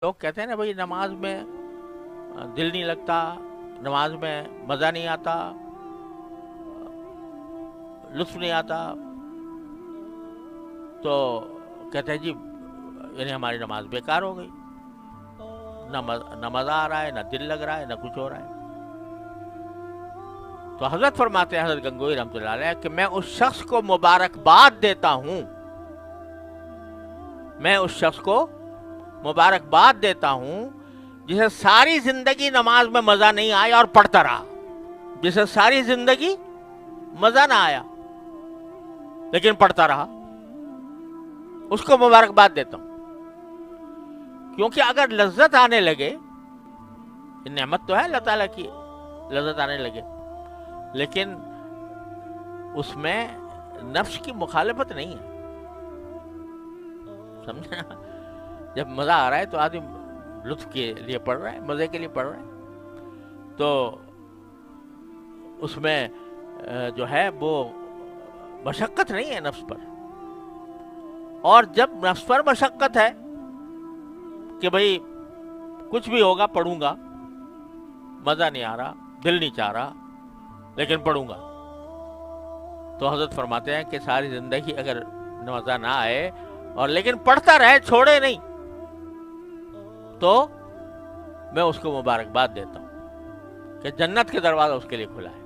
لوگ کہتے ہیں نا بھائی نماز میں دل نہیں لگتا، نماز میں مزہ نہیں آتا، لطف نہیں آتا، تو کہتے ہیں جی یعنی ہماری نماز بیکار ہو گئی، نہ مزہ آ رہا ہے، نہ دل لگ رہا ہے، نہ کچھ ہو رہا ہے۔ تو حضرت فرماتے ہیں، حضرت گنگوئی رحمۃ اللہ علیہ، کہ میں اس شخص کو مبارکباد دیتا ہوں، میں اس شخص کو مبارکباد دیتا ہوں جسے ساری زندگی نماز میں مزہ نہیں آیا اور پڑھتا رہا، جسے ساری زندگی مزہ نہ آیا لیکن پڑھتا رہا، اس کو مبارکباد دیتا ہوں۔ کیونکہ اگر لذت آنے لگے، نعمت تو ہے اللہ تعالیٰ کی، لذت آنے لگے، لیکن اس میں نفس کی مخالفت نہیں ہے، سمجھا؟ جب مزہ آ رہا ہے تو آدمی لطف کے لیے پڑھ رہا ہے، مزے کے لیے پڑھ رہا ہے، تو اس میں جو ہے وہ مشقت نہیں ہے نفس پر۔ اور جب نفس پر مشقت ہے کہ بھئی کچھ بھی ہوگا پڑھوں گا، مزہ نہیں آ رہا، دل نہیں چاہ رہا، لیکن پڑھوں گا، تو حضرت فرماتے ہیں کہ ساری زندگی اگر مزہ نہ آئے اور لیکن پڑھتا رہے، چھوڑے نہیں، تو میں اس کو مبارکباد دیتا ہوں کہ جنت کے دروازہ اس کے لیے کھلا ہے۔